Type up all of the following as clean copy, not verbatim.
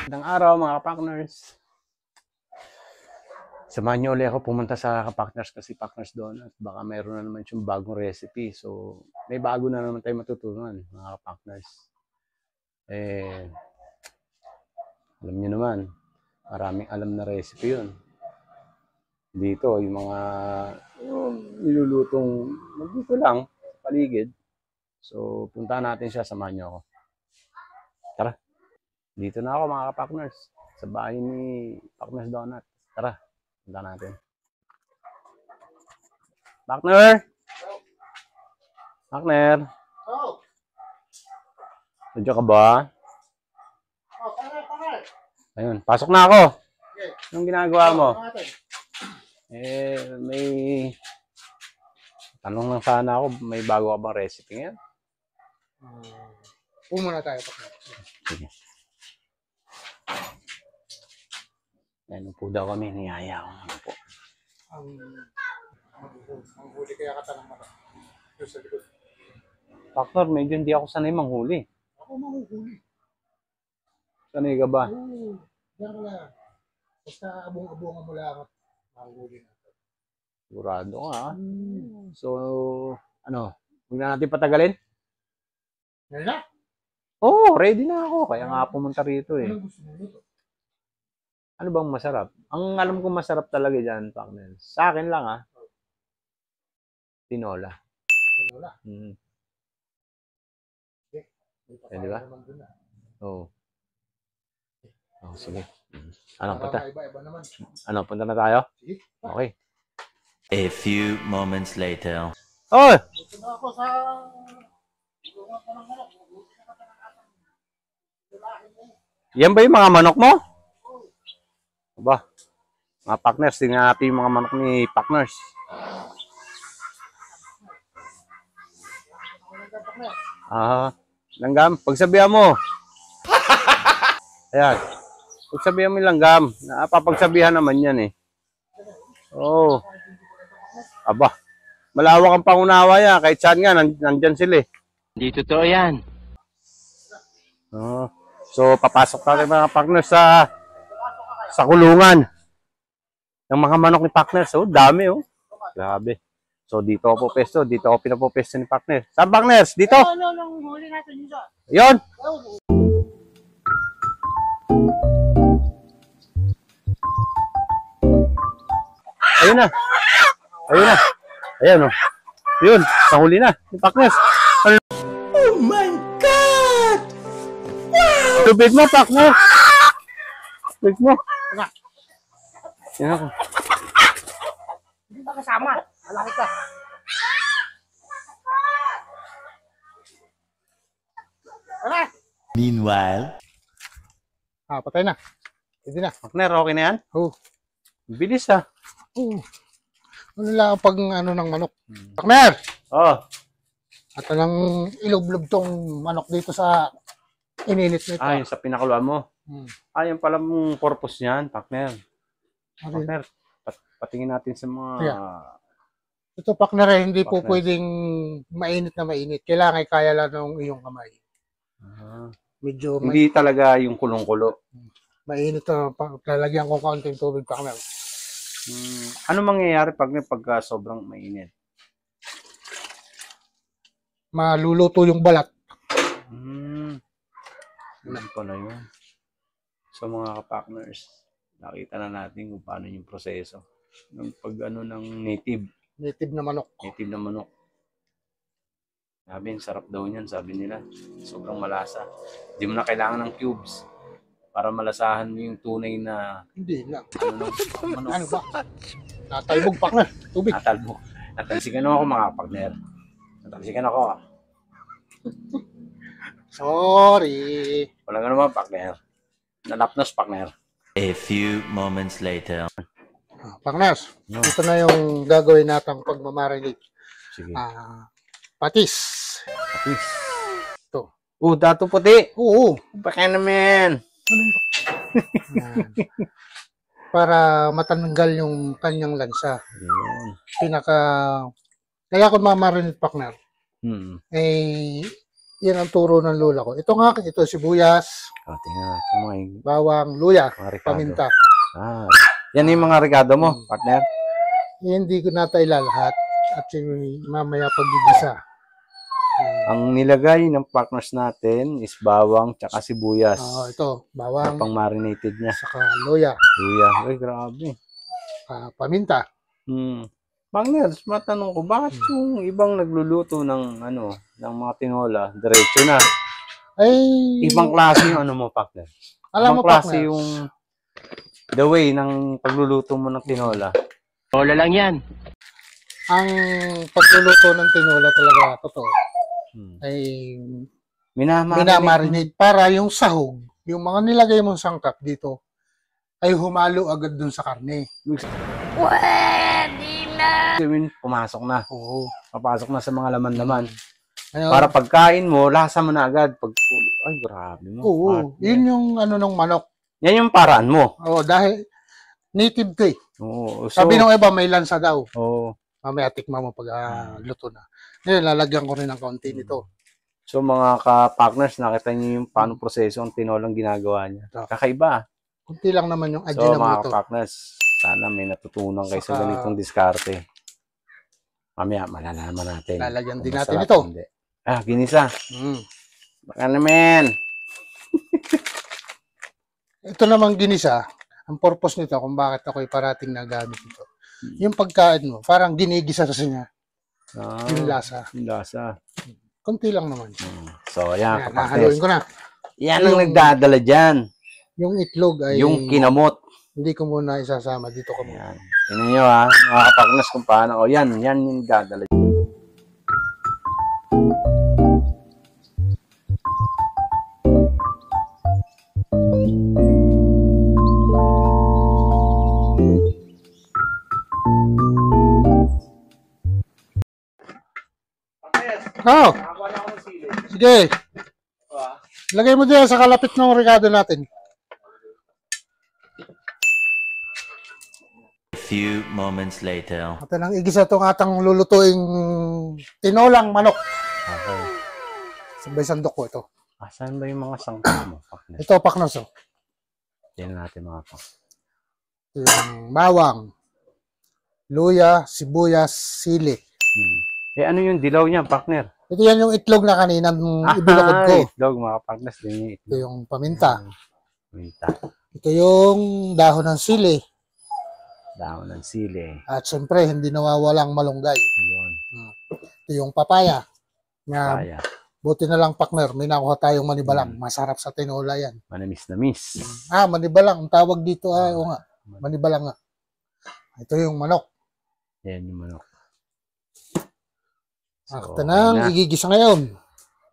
Magandang araw mga kapakners. Samahan niyo ulit ako pumunta sa kapakners kasi Pakners Donut. Baka mayroon na naman siyang bagong recipe. So, may bago na naman tayo matutunan mga kapakners. Alam niyo naman, maraming alam na recipe yun. Dito, yung mga nilulutong dito lang sa paligid. So, puntahan natin siya. Samahan niyo ako. Tara. Dito na ako mga kapakners. Sa bahay ni Pakners Donut. Tara. Punta natin. Partner! Partner! Oh! Nandiyan ka ba? Oh, pangal! Ayun, pasok na ako. Okay. Anong ginagawa mo? Okay. May tanong lang sana ako, may bago ka bang recipe ngayon? Muna tayo. Sige. Ayun po daw kami, niyaya ko naman po. Ang huli kaya ka tanong mga. Doon sa likod. Partner, medyo hindi ako sanay manghuli. Ako mahuhuli. Sanay ka ba? Oo. Diyan ka lang. Basta abong-abongan mo lang at mahuhuli natin. Sigurado ka ha? So, ano, huwag na natin patagalin? Yan na? Oo, ready na ako. Kaya nga pumunta rito eh. Anong gusto mo luto? Ano bang masarap? Ang alam ko masarap talaga dyan, Paknel. Sa akin lang ha. Tinola. Tinola? Pwede ba? Oo. Oh, sige. Ano, punta? Iba-iba naman. Ano, punta na tayo? Sige. Okay. A few moments later. Oh! Ito na ako sa... Yan ba yung mga manok mo? Aba, mga Pakners, tingnan natin yung mga manok ni Pakners. Langgam, pagsabihan mo. Ayan, pagsabihan mo yung langgam. Napapagsabihan naman yan eh. Oh. Aba, malawak ang pangunawa yan. Kahit saan nga, nandyan sila eh. Hindi totoo yan. Oh. So, papasok natin mga Pakners sa kulungan ng mga manok ni Pakners. Oh, dami oh. Grabe. So, dito ako po pesto. Dito ako pinapopesto ni Pakners. Saan Pakners? Dito? Ano, huli natin yun sa... Yun! Ayun na. Ayun na. Ayun oh. Yun. Nahuli na. Ni Pakners. Oh my God! Wow! Tubig mo, Pakners. Tubig mo. Yan ako. Hindi ba kasama? Malaki ka. Wala! Meanwhile, Patay na. Hindi na. Pakner, okay na yan? Oo. Bilis ah. Oo. Ano lang pag ano ng manok. Pakner! Oh. At anong ilublob tong manok dito sa inilit nito. Ay, sa pinakuluan mo. Ay, yung pala mong purpose niyan, Pakner. Pakner, patingin natin sa mga... Ito Pakner, hindi po Pakner. pwedeng mainit na mainit. Kailangan kaya lang ng iyong kamay. Medyo Hindi talaga yung kulong-kulo. mainit na. Lalagyan ko kaunting tubig Pakner. Ano mangyayari pagka sobrang mainit? Maluluto yung balat. Ano pala yun? So mga kapakners, nakita na natin kung paano yung proseso ng pag-ano ng native. Native na manok. Native na manok. Sabi, sarap daw niyan, sabi nila. Sobrang malasa. Hindi mo na kailangan ng cubes para malasahan mo yung tunay na Hindi lang. manok. Ano ba? Natalbog Pakner. Tubig. Natalbog. Natalsikan ako mga kapakner. Natalsikan ako. Sorry. Walang ano mga Pakner. Nalapnos Pakner. a few moments later. Pakner, ito na yung gagawin natang pagmamarinate. Sige. Patis. Patis. Ito. Dato puti. Oo. Baka naman. Anong ba? Yan. Para matanggal yung kanyang lansa. Yun. Kaya ako mamarinate Pakner. Hmm. Yan ang turo ng lola ko. Ito nga, ito sibuyas. O, tingnan natin bawang, luya, mga Ricardo. paminta. Yan yung mga Ricardo mo, partner. Hindi ko natayla lahat. At mamaya paggigisa. Ang nilagay ng partners natin is bawang tsaka sibuyas. Ito, bawang, Pang marinated niya. saka luya, Luya. Ay, grabe. paminta. Partner, matanong ko, bakit yung ibang nagluluto ng ng mga tinola, diretso na? Ay, Ibang klase yung mo, partner. alam mo, Ibang klase partner, yung the way ng pagluluto mo ng tinola. Bola lang yan. ang pagluluto ng tinola talaga, totoo, ay minamarinate para yung sahog, yung mga nilagay mong sangkap dito, ay humalo agad dun sa karne. Pumasok na. Oo. Papasok na sa mga laman-laman. Ayun. Para pagkain mo, lasa mo na agad. Ay, grabe mo. Oo. Partner. Yun yung ng manok. Yan yung paraan mo. Oo, dahil native to eh. Oo. Sabi nung iba, may lansa daw. Oo. Mamaya tikma mo pag luto na. Ngayon, lalagyan ko rin ng kaunti nito. So mga ka-partners, nakita niyo yung paano proseso ang tinolang ginagawa niya. Kakaiba. Kunti lang naman yung So Ajinomoto. mga ka-partners, sana may natutunan kayo sa ganitong diskarte. Mamaya malalaman natin. Lalagyan din kung natin masarap ito. o hindi. Ginisa. Mm. Baka naman. Ito namang ginisa, ang purpose nito kung bakit ako'y parating nagamit ito. Yung pagkain mo, parang ginigisa sa niya. Yung lasa. Yung lasa. Kunti lang naman. So ayan, Ayan, ka-partners. hahaluin ko na. Yan ang nagdadala dyan. Yung itlog ay Yung kinamot. hindi ko muna isasama. Dito ko muna. Ayan. Tingnan nyo mga ka-partners kung paano. O yan yung dadala. Oh! Sige. Lagay mo diyan sa kalapit ng Ricardo natin. A few moments later. At nang igisa itong atang lulutuing tinolang manok. Okay. Sabay sandok ko ito. Saan ba yung mga sangkap mo, partner? Ito, paknos. Oh. Tingnan natin mga partner. Ito yung bawang, luya, sibuyas, sili. Ano yung dilaw niya, partner? Ito yan yung itlog na kaninang ibinukod ko. Itlog, mga partners. Din yung Ito yung paminta. Paminta. Ito yung dahon ng sili. Dahon ng sili. At syempre, hindi nawawalang malunggay. Yun. Ito yung papaya. Na Kaya. buti na lang, partner, may nakuha tayong manibalang. Masarap sa tinola yan. Manamis na miss. Manibalang. Ang tawag dito ay, o nga, manibalang nga. Ito yung manok. Yan yung manok. Ito nang igigisa ngayon.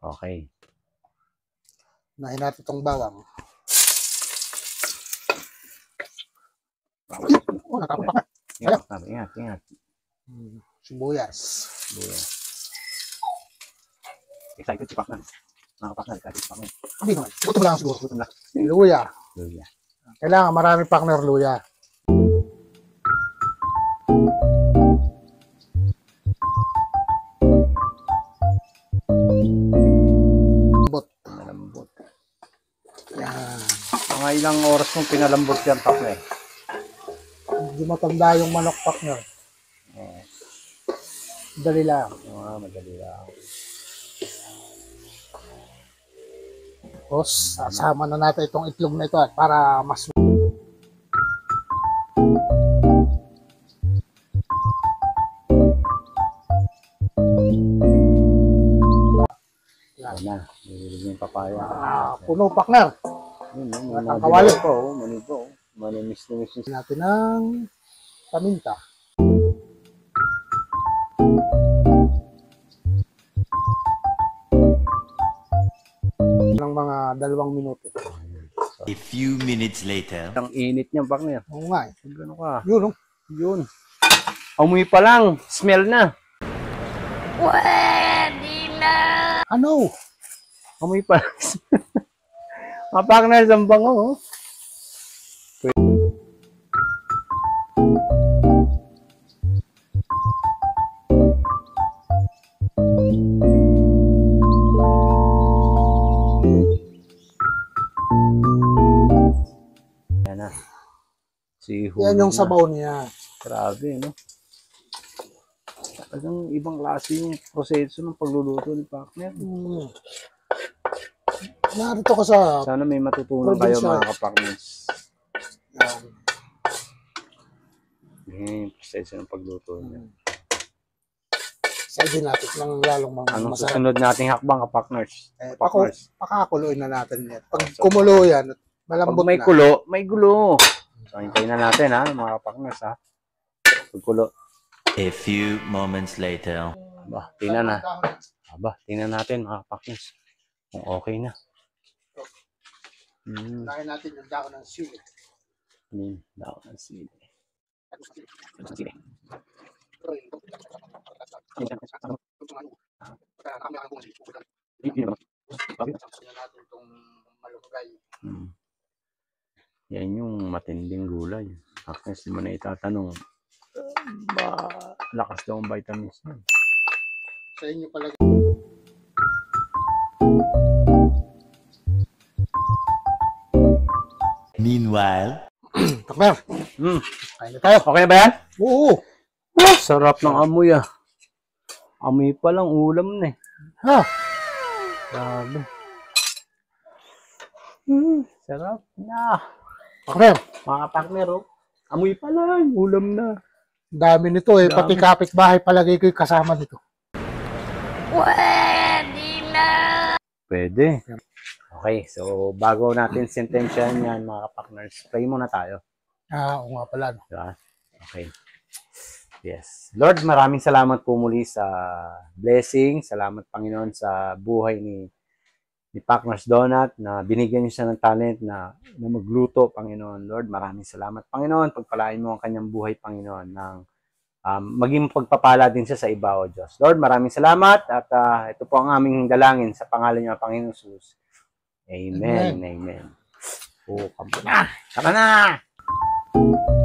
Okay. Nahin natin itong bawang. Nakapapak. Ingat. Sibuyas. Excited si partner. Mga partner, excited si partner. Hindi naman. Gutom lang siguro. Gutom lang. Luya. Kailangan marami partner luya. Malambot. Yan. Mga ilang oras mong pinalambot yan, partner? Hindi matanda yung manok partner. Dali lang. Madali lang. Tapos, sasama na natin itong itlog na ito para mas Yan na. Nililig yung papaya. puno partner. Ang kawali. Mani po. Manamis na miss. Natin ng paminta. Ng mga 2 minuto. A few minutes later. Ang init niya, partner. Oo nga eh. Gano'n ka? Yun, oh. Yun. Amoy pa lang. Smell na. Ano? Amoy pa lang. Mga partner, ang bango. Oh. Sihon Yan yung na. sabaw niya. Grabe, no? Talagang ibang klase yung proseso ng pagluluto ni partner. Narito ka sa... Sana may matutunan kayo Probinsya. mga kapartners. Yan. Yan yung proseso ng pagluto niya. Sa natin ng lalong mga Anong masarap. susunod nating hakbang kapartners? Partners. Pakakuluin na natin yan. Pag kumulo yan, Pag malambot may na. kulo, may gulo. So, hintayin na natin ha, mga kapartners ha. Pagkulo. A few moments later. Aba, tingnan na. Aba, tingnan natin mga kapartners. Kung okay na. Lagyan natin yung dahon ng sili. Daw ng sili. Lagyan natin itong malunggay. Yan yung matinding gulay. Partners, di mo na itatanong. Ba, lakas daw ang vitamins niya. Sa inyo pala. Meanwhile, Takmer, Hmm. kain na tayo. Okay na ba yan? Oo. Sarap ng amoy ah. Amoy pa lang ulam na eh. Ha? Grabe. Sarap na. Takmer, Mga partner oh. Amoy pa lang, ulam na. dami nito eh. Pati kapitbahay palagay ko yung kasama nito. Pwede. Okay, so bago natin sentensyahan yan mga partners, pray muna tayo. Oo nga pala. No? Diba? Okay. Yes. Lord, maraming salamat po muli sa blessing. Salamat Panginoon sa buhay ni Partners Donut na binigyan niyo siya ng talent na magluto, Panginoon. Lord, maraming salamat, Panginoon. Pagpalain mo ang kanyang buhay, Panginoon, ng maging pagpapala din siya sa iba, O Diyos. Lord, maraming salamat at ito po ang aming dalangin sa pangalan niyo, Panginoon Jesus. Amen. Amen. Oh, kamo na. Tama na!